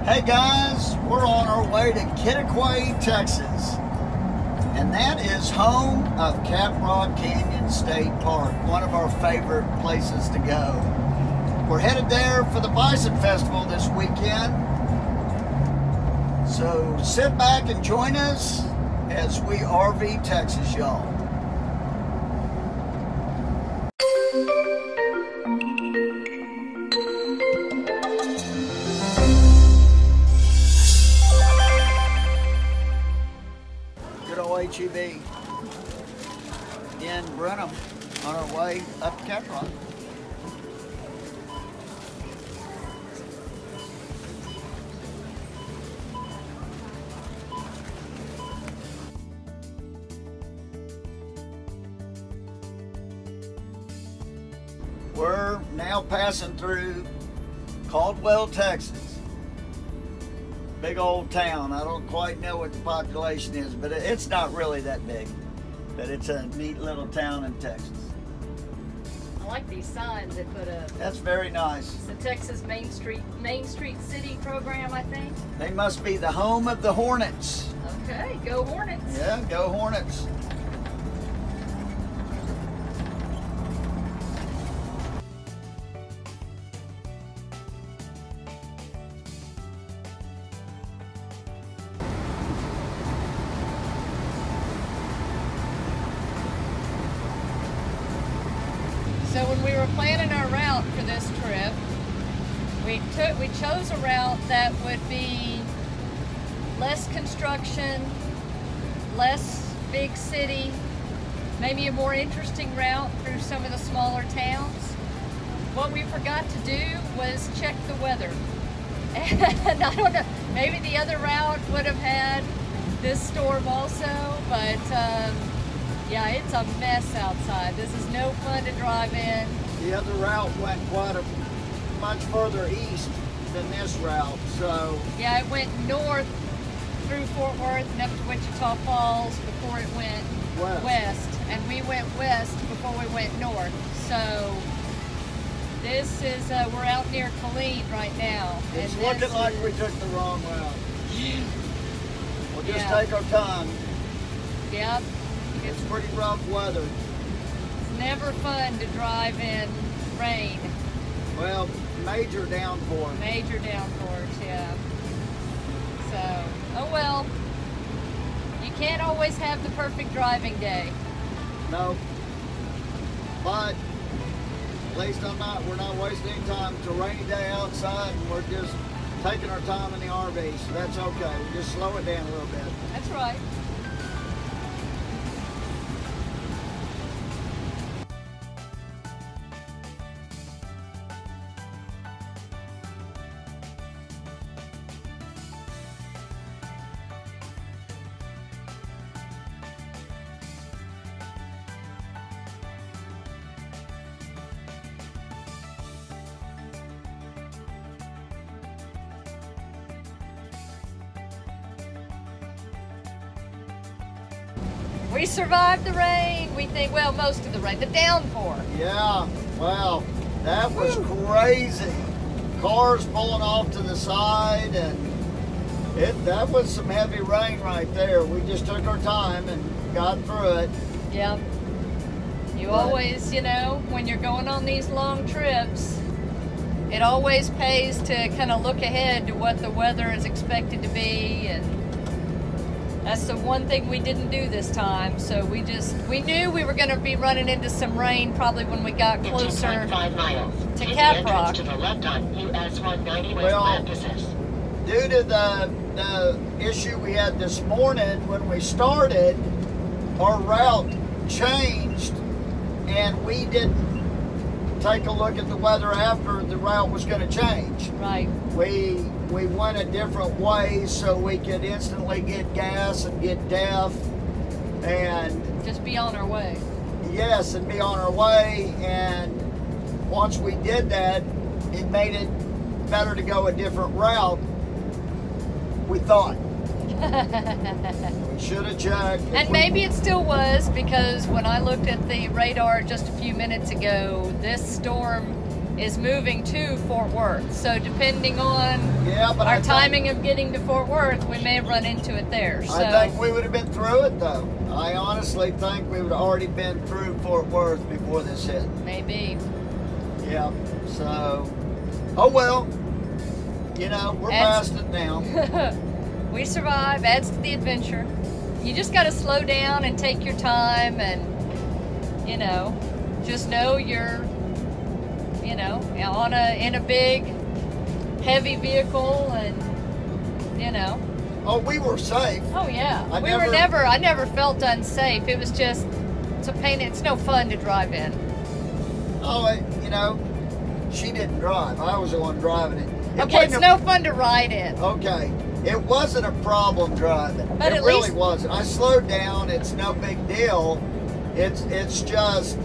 Hey guys, we're on our way to Quitaque, Texas, and that is home of Caprock Canyons State Park, one of our favorite places to go. We're headed there for the Bison Festival this weekend, so sit back and join us as we RV Texas, y'all. HEB in Brenham on our way up to Caprock. We're now passing through Caldwell, Texas. Big old town. I don't quite know what the population is, but it's not really that big. But it's a neat little town in Texas. I like these signs they put up. That's very nice. It's the Texas Main Street City program, I think. They must be the home of the Hornets. Okay, go Hornets. Yeah, go Hornets. So when we were planning our route for this trip, we chose a route that would be less construction, less big city, maybe a more interesting route through some of the smaller towns. What we forgot to do was check the weather. And I don't know, maybe the other route would have had this storm also, but yeah, it's a mess outside. This is no fun to drive in. The other route went much further east than this route, so... Yeah, it went north through Fort Worth and up to Wichita Falls before it went west. And we went west before we went north. So this is, we're out near Killeen right now. It's looking like we took the wrong route. We'll just take our time. Yep. It's pretty rough weather. It's never fun to drive in rain. Well, major downpour. Major downpours, yeah. So, oh well. You can't always have the perfect driving day. No. But at least we're not wasting any time. It's a rainy day outside and we're just taking our time in the RV, so that's okay. We just slow it down a little bit. That's right. We survived the rain, we think, well, most of the rain, the downpour. Yeah, wow, that was crazy. Cars pulling off to the side, and that was some heavy rain right there. We just took our time and got through it. Yep. You always, you know, when you're going on these long trips, it always pays to kind of look ahead to what the weather is expected to be, and that's the one thing we didn't do this time. So we knew we were going to be running into some rain probably when we got closer 5 miles. to Caprock. To the left on US 190 West Well, Emphasis. Due to the issue we had this morning when we started, our route changed and we didn't take a look at the weather after the route was going to change. Right. We went a different way so we could instantly get gas and get DEF and just be on our way. Yes, and be on our way. And once we did that, it made it better to go a different route. We thought. We should have checked. And maybe it still was, because when I looked at the radar just a few minutes ago, this storm is moving to Fort Worth. So depending on our timing of getting to Fort Worth, we may have run into it there. So I think we would have been through it though. I honestly think we would have already been through Fort Worth before this hit. Maybe. Yeah, so, oh well, you know, we're past it now. We survive, adds to the adventure. You just got to slow down and take your time, and, you know, just know you're, you know, in a big, heavy vehicle, and, you know. Oh, we were safe. Oh yeah, I never felt unsafe. It was just, it's a pain. It's no fun to drive in. Oh, you know, she didn't drive. I was the one driving it. Okay, it's no fun to ride in. Okay, it wasn't a problem driving. But it really wasn't. I slowed down. It's no big deal. It's just,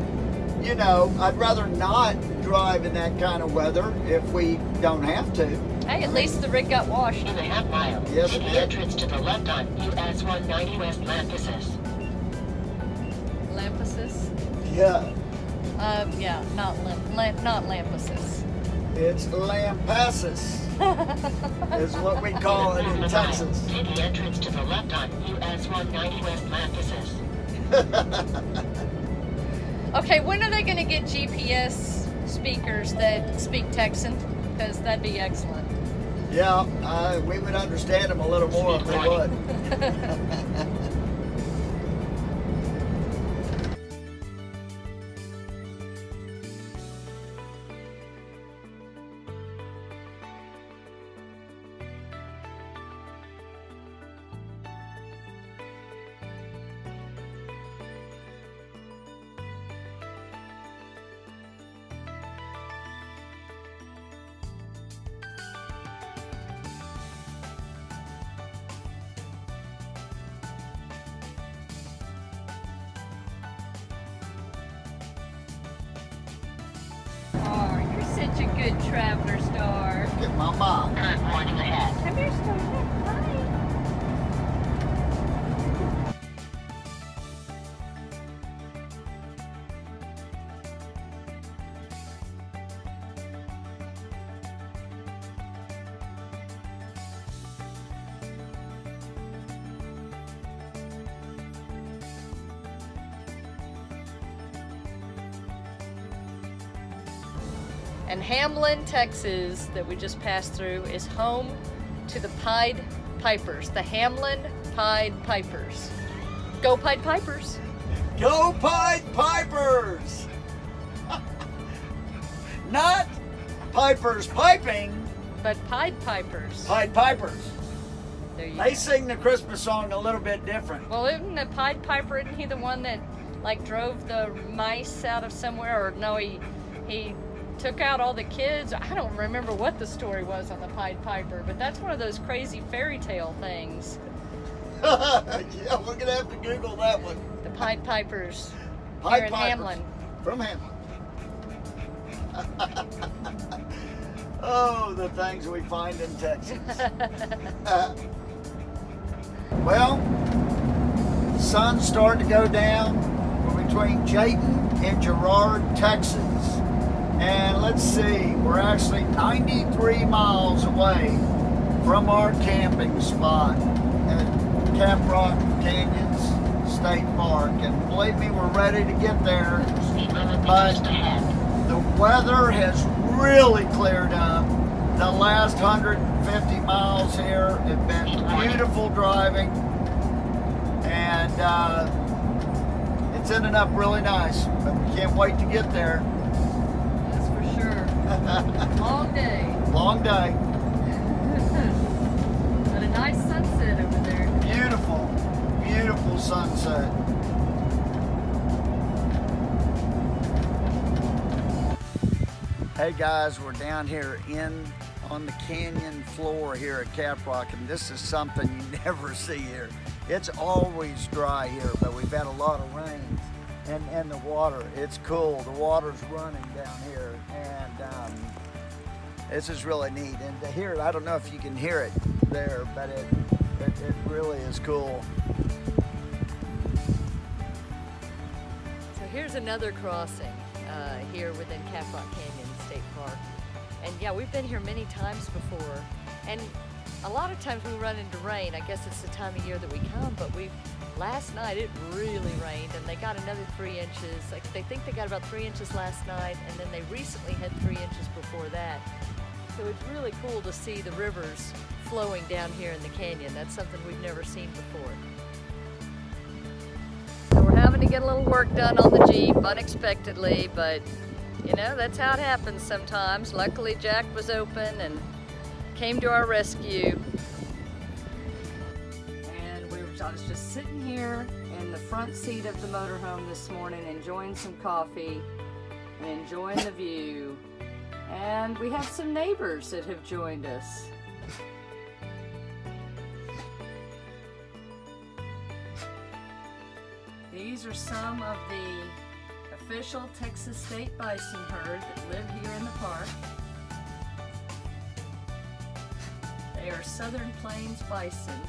you know, I'd rather not drive in that kind of weather if we don't have to. Hey, at least the rig got washed. In a half mile, yes, take the entrance to the left on US 190 West Lampasas. Lampasas? Yeah. Yeah, not Lampasas. It's Lampasas is what we call it in Texas. Take the entrance to the left on US 190 West Lampasas. Okay, when are they going to get GPS speakers that speak Texan? Because that'd be excellent. Yeah, we would understand them a little more if they would. Such a good traveler, Star. Get my mom. Good morning ahead. Come here, Star. Hi. And Hamlin, Texas, that we just passed through, is home to the Pied Pipers, the Hamlin Pied Pipers. Go Pied Pipers! Go Pied Pipers! Not Pipers piping, but Pied Pipers. Pied Pipers. There you They go. sing the Christmas song a little bit different. Well, isn't the Pied Piper, isn't he the one that like drove the mice out of somewhere? Or no, he took out all the kids. I don't remember what the story was on the Pied Piper, but that's one of those crazy fairy tale things. Yeah, we're gonna have to Google that one. The Pied Pipers Pied here in Pipers. Hamlin. From Hamlin. Oh, the things we find in Texas. Well, the sun's starting to go down. We're between Jayton and Girard, Texas. And let's see, we're actually 93 miles away from our camping spot at Caprock Canyons State Park. And believe me, we're ready to get there. But the weather has really cleared up. The last 150 miles here have been beautiful driving. And it's ended up really nice. But we can't wait to get there. Long day. Long day. But a nice sunset over there. Beautiful, beautiful sunset. Hey guys, we're down here on the canyon floor here at Caprock, and this is something you never see here. It's always dry here, but we've had a lot of rains, and the water, it's cool. The water's running down here, and this is really neat. And to hear it, I don't know if you can hear it there, but it really is cool. So here's another crossing here within Caprock Canyon State Park. And yeah, we've been here many times before. And a lot of times we run into rain. I guess it's the time of year that we come, but last night it really rained, and they got another 3 inches. Like, they think they got about 3 inches last night, and then they recently had 3 inches before that. So it's really cool to see the rivers flowing down here in the canyon. That's something we've never seen before. So we're having to get a little work done on the Jeep unexpectedly, but you know, that's how it happens sometimes. Luckily Jack was open and came to our rescue. And I was just sitting here in the front seat of the motorhome this morning enjoying some coffee and enjoying the view. And we have some neighbors that have joined us. These are some of the official Texas State Bison Herd that live here in the park. They are Southern Plains Bison.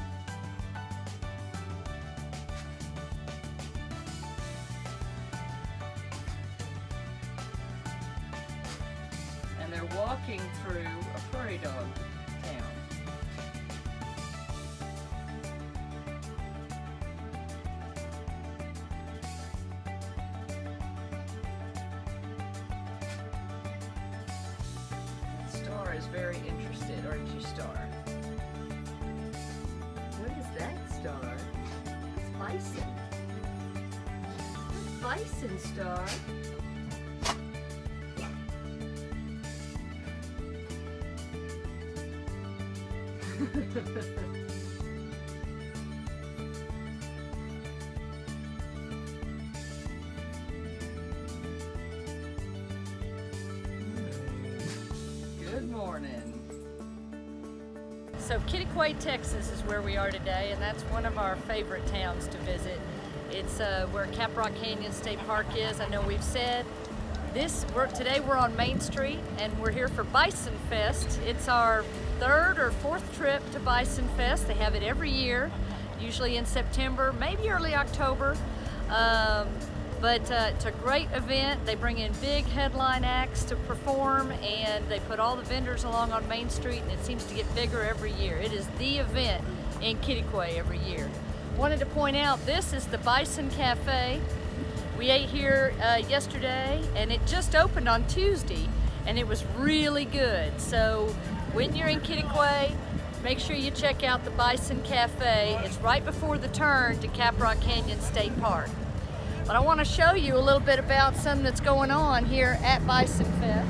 And they're walking through a prairie dog town. Star is very interested, aren't you, Star? What is that, Star? It's bison. It's bison, Star. Good morning. So Quitaque, Texas is where we are today, and that's one of our favorite towns to visit. It's where Caprock Canyons State Park is. I know we've said today we're on Main Street, and we're here for Bison Fest. It's our 3rd or 4th trip to Bison Fest. They have it every year, usually in September, maybe early October. But it's a great event. They bring in big headline acts to perform, and they put all the vendors along on Main Street, and it seems to get bigger every year. It is the event in Quitaque every year. Wanted to point out, this is the Bison Cafe. We ate here yesterday, and it just opened on Tuesday, and it was really good. So when you're in Quitaque, make sure you check out the Bison Cafe. It's right before the turn to Caprock Canyon State Park. But I want to show you a little bit about something that's going on here at Bison Fest.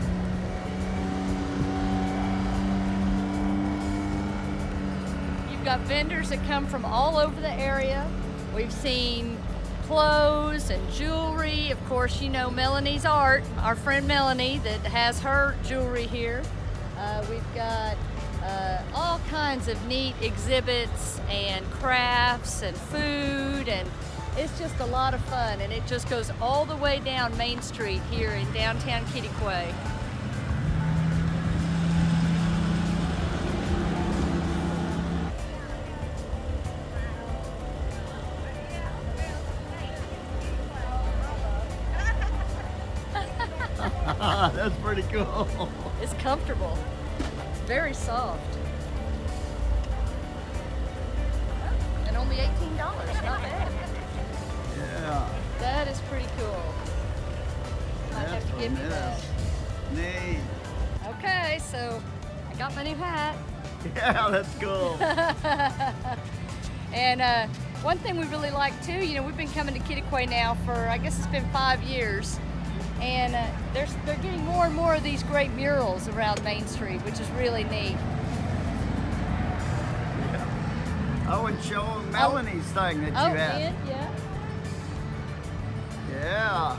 You've got vendors that come from all over the area. We've seen clothes and jewelry. Of course, you know MelanysArt, our friend Melanie, that has her jewelry here. We've got all kinds of neat exhibits and crafts and food, and it's just a lot of fun, and it just goes all the way down Main Street here in downtown Quitaque. That's pretty cool. It's comfortable. It's very soft. And only $18, not bad. Yeah. That is pretty cool. Might have to give me that. Neat. Okay, so I got my new hat. Yeah, that's cool. And one thing we really like too, you know, we've been coming to Quitaque now for, I guess it's been 5 years. And they're getting more and more of these great murals around Main Street, which is really neat. Yeah. Oh, and show them Melanie's thing that you have. Oh, yeah. Yeah.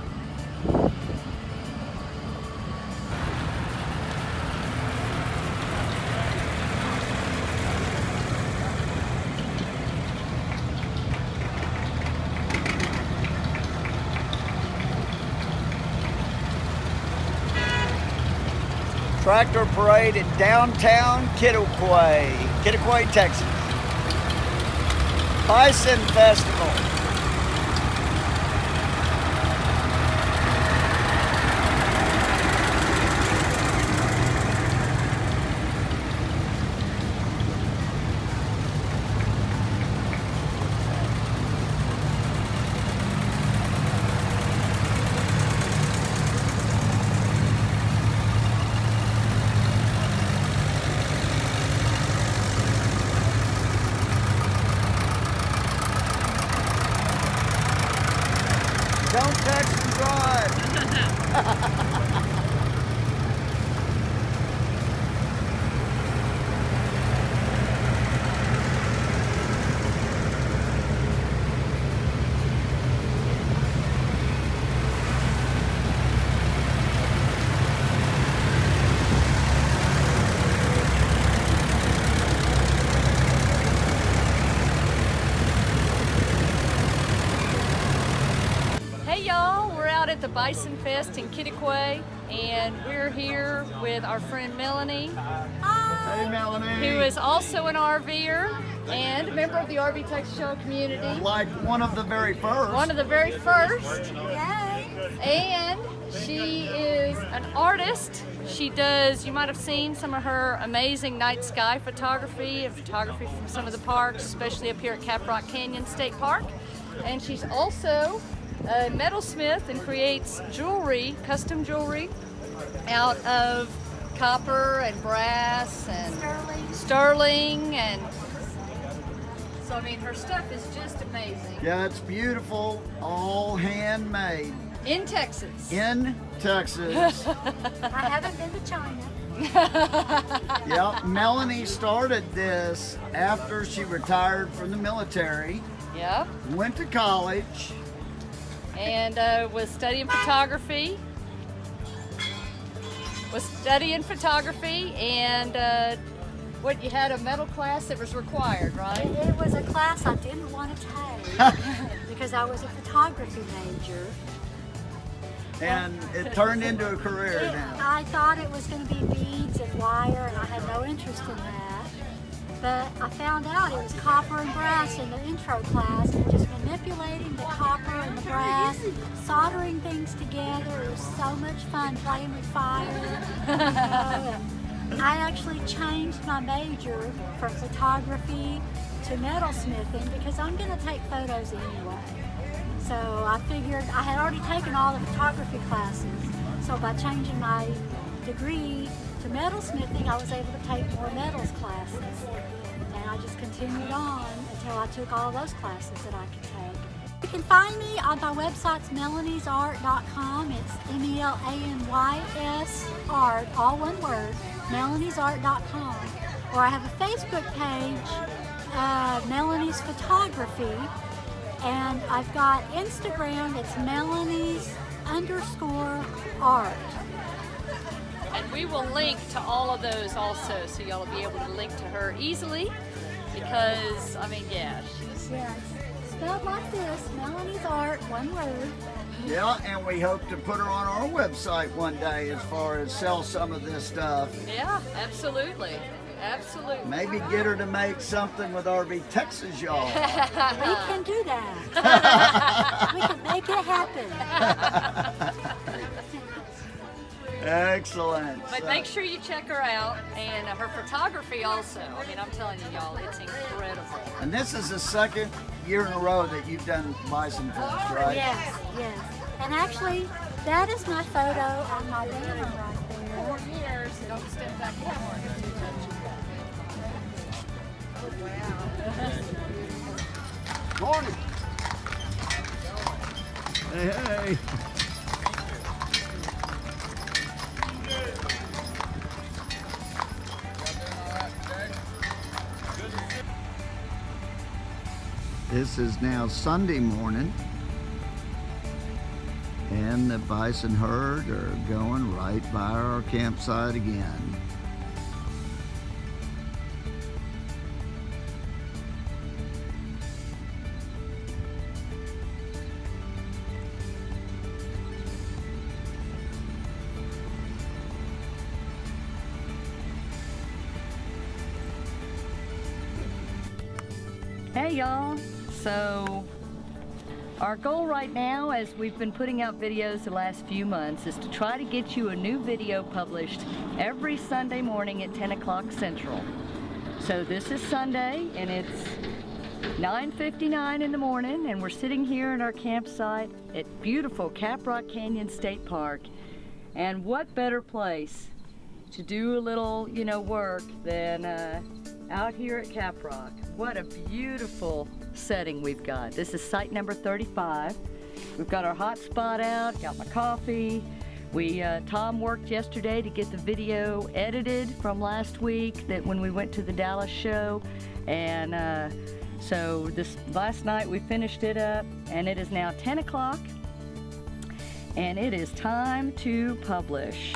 tractor parade in downtown Quitaque, Texas. Bison Festival. Don't text and drive. Hey y'all, we're out at the Bison Fest in Quitaque, and we're here with our friend Melanie. Hey Melanie. Who is also an RVer and a member of the RV Texas Show community. Like one of the very first. One of the very first. Yay! And she is an artist. She does, you might have seen some of her amazing night sky photography and photography from some of the parks, especially up here at Caprock Canyons State Park. And she's also a metalsmith and creates jewelry, custom jewelry, out of copper and brass and sterling, and so I mean her stuff is just amazing. Yeah, it's beautiful, all handmade. In Texas. In Texas. I haven't been to China. Yeah, Melanie started this after she retired from the military, Yep. went to college, And was studying photography. And what, you had a metal class that was required, right? It was a class I didn't want to take because I was a photography major. and it turned into a career now. I thought it was going to be beads and wire, and I had no interest in that. But I found out it was copper and brass in the intro class, and just manipulating the copper and the brass, soldering things together. It was so much fun playing with fire. You know, and I actually changed my major from photography to metalsmithing because I'm going to take photos anyway. So I figured I had already taken all the photography classes. So by changing my degree to metalsmithing, I was able to take more metals classes. And I just continued on until I took all those classes that I could take. You can find me on my website, Melanie'sArt.com. It's MELANYS art, all one word, Melanie'sArt.com. Or I have a Facebook page, Melanie's Photography. And I've got Instagram, it's Melany's_art. And we will link to all of those also, so y'all will be able to link to her easily, because, I mean, yeah, she's... Yes, spelled like this, Melanie's Art, one word. Yeah, and we hope to put her on our website one day as far as sell some of this stuff. Yeah, absolutely. Absolutely. Maybe get her to make something with RV Texas, y'all. We can do that. We can make it happen. Excellent. But make sure you check her out, and her photography also. I mean, I'm telling you, y'all, it's incredible. And this is the second year in a row that you've done Bison Fest, right? Yes, yes. And actually, that is my photo on my banner right there. 4 years, don't step back anymore. Morning. Hey, hey. This is now Sunday morning, and the bison herd are going right by our campsite again. Hey y'all, so our goal right now, as we've been putting out videos the last few months, is to try to get you a new video published every Sunday morning at 10 o'clock Central. So this is Sunday and it's 9:59 in the morning and we're sitting here in our campsite at beautiful Caprock Canyons State Park. And what better place to do a little, work than out here at Caprock. What a beautiful setting we've got. This is site number 35. We've got our hot spot out, got my coffee. Tom worked yesterday to get the video edited from last week that when we went to the Dallas show. And so last night we finished it up and it is now 10 o'clock and it is time to publish.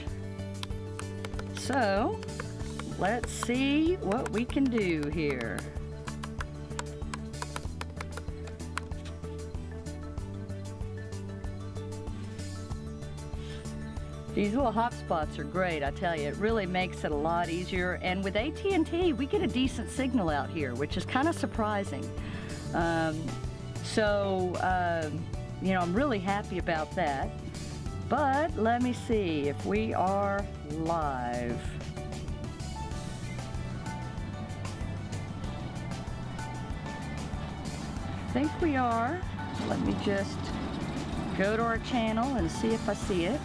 So let's see what we can do here. These little hot spots are great, I tell you. It really makes it a lot easier. And with AT&T, we get a decent signal out here, which is kind of surprising. I'm really happy about that. But let me see if we are live. I think we are. Let me just go to our channel and see if I see it.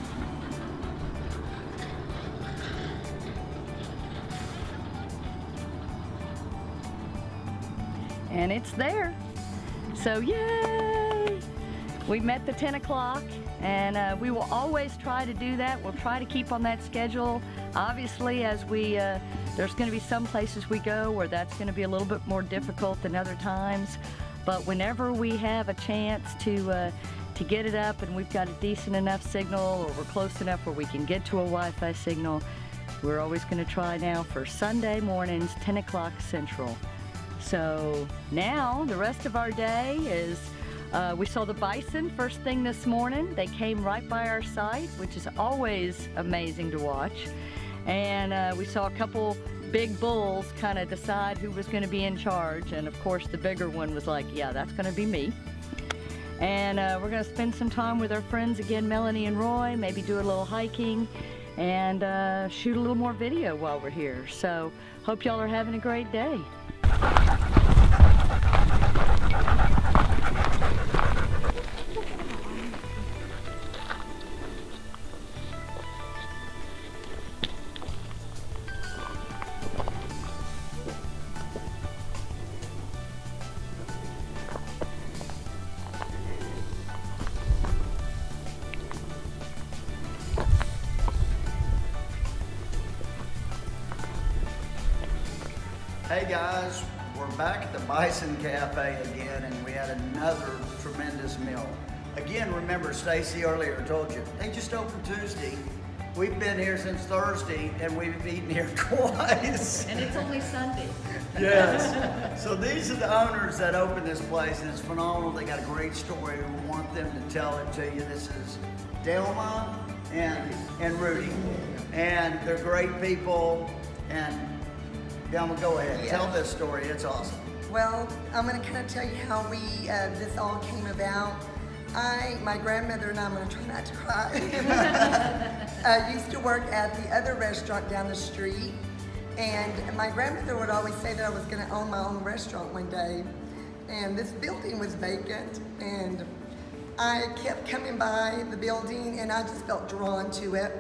And it's there. So yay! We met the 10 o'clock and we will always try to do that. We'll try to keep on that schedule. Obviously, as there's going to be some places we go where that's going to be a little bit more difficult than other times. But whenever we have a chance to get it up and we've got a decent enough signal or we're close enough where we can get to a Wi-Fi signal, we're always going to try now for Sunday mornings, 10 o'clock Central. So now the rest of our day is, we saw the bison first thing this morning. They came right by our site, which is always amazing to watch. And we saw a couple big bulls kind of decide who was going to be in charge. And of course the bigger one was like, yeah, that's going to be me. And we're going to spend some time with our friends again, Melanie and Roy, maybe do a little hiking and shoot a little more video while we're here. So hope y'all are having a great day. Hey guys, we're back at the Bison Cafe again and we had another tremendous meal. Again, remember Stacy earlier told you, they just opened Tuesday. We've been here since Thursday and we've eaten here twice. And it's only Sunday. Yes. So these are the owners that opened this place and it's phenomenal. They got a great story. We want them to tell it to you. This is Delma and Rudy. And they're great people. And Delma, go ahead. Yeah. Tell this story. It's awesome. Well, I'm going to kind of tell you how this all came about. My grandmother and I'm going to try not to cry. Used to work at the other restaurant down the street, and my grandmother would always say that I was going to own my own restaurant one day. And this building was vacant, and I kept coming by the building, and I just felt drawn to it.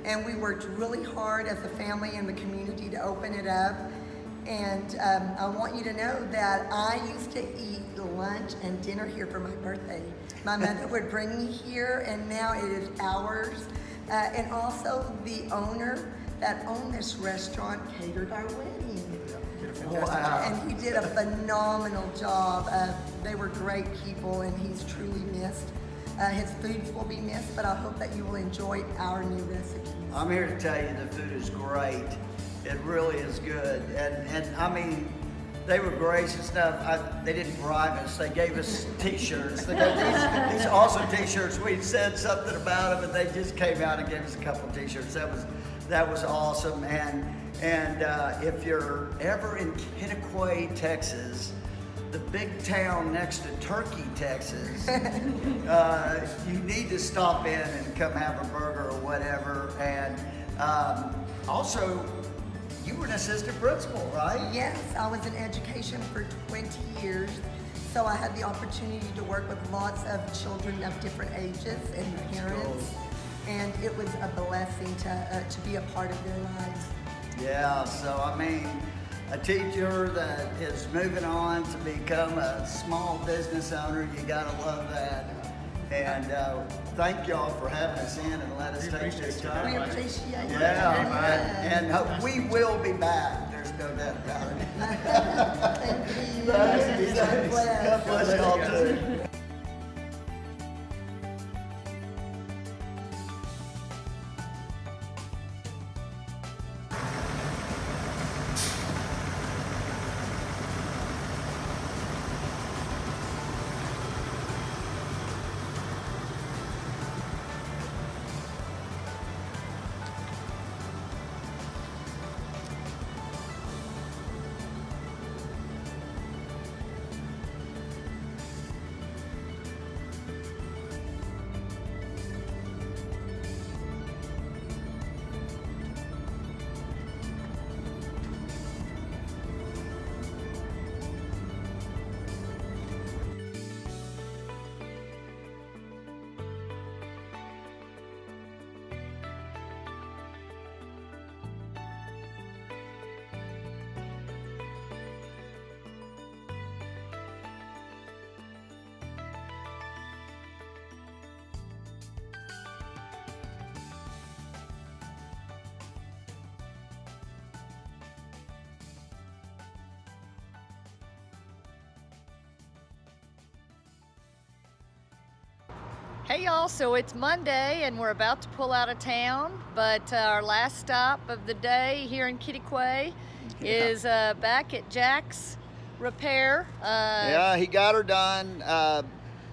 And we worked really hard as a family and the community to open it up. And I want you to know that I used to eat lunch and dinner here for my birthday. My mother would bring me here, and now it is ours. And also the owner that owned this restaurant catered our wedding. Wow. And he did a phenomenal job. They were great people, and he's truly missed. His foods will be missed, but I hope that you will enjoy our new recipes. I'm here to tell you the food is great. It really is good. And I mean, they were gracious enough. They didn't bribe us. They gave us t-shirts. They got these awesome t-shirts. We said something about them and they just came out and gave us a couple of t-shirts. That was awesome. And if you're ever in Quitaque, Texas, the big town next to Turkey, Texas, you need to stop in and come have a burger or whatever. And also, you were an assistant principal, right? Yes, I was in education for 20 years. So I had the opportunity to work with lots of children of different ages and parents. And it was a blessing to be a part of their lives. Yeah, so I mean, a teacher that is moving on to become a small business owner, you gotta love that. And thank y'all for having us in and let us take this time. We appreciate it. Yeah, and we will be back. There's no doubt about it. Thank you. God bless y'all too. Hey y'all, so it's Monday and we're about to pull out of town, but our last stop of the day here in Quitaque is back at Jack's repair. Yeah, he got her done.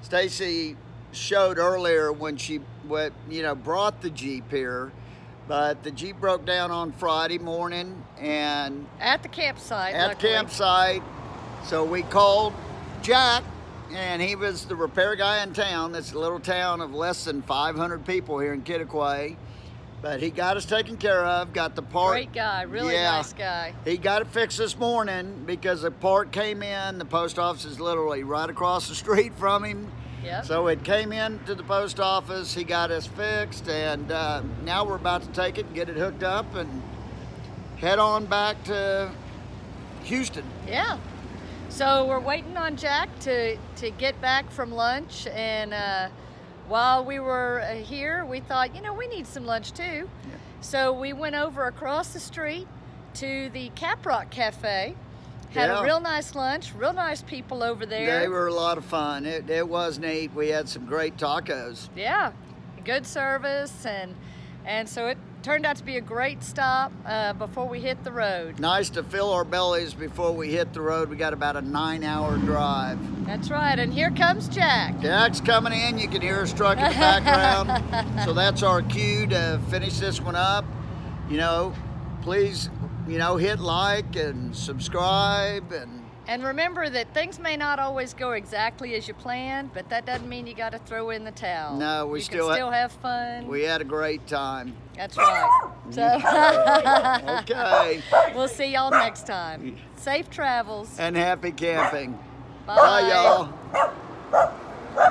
Stacy showed earlier when she brought the Jeep here, but the Jeep broke down on Friday morning and at the campsite. So we called Jack, and he was the repair guy in town. It's a little town of less than 500 people here in Quitaque. But he got us taken care of, got the part. Great guy, really nice guy. He got it fixed this morning because the part came in. The post office is literally right across the street from him. Yep. So it came in to the post office. He got us fixed, and now we're about to take it and get it hooked up and head on back to Houston. Yeah. So we're waiting on Jack to get back from lunch, and while we were here, we thought, we need some lunch too. Yeah. So we went over across the street to the Caprock Cafe, had a real nice lunch, real nice people over there. They were a lot of fun. It was neat. We had some great tacos. Yeah, good service, and so it turned out to be a great stop before we hit the road. Nice to fill our bellies before we hit the road. We got about a 9-hour drive. That's right, and here comes Jack. Jack's coming in. You can hear his truck in the background. So that's our cue to finish this one up. Please, hit like and subscribe. And remember that things may not always go exactly as you planned, but that doesn't mean you got to throw in the towel. No, you can still have fun. We had a great time. That's right. So okay. We'll see y'all next time. Safe travels. And happy camping. Bye, y'all.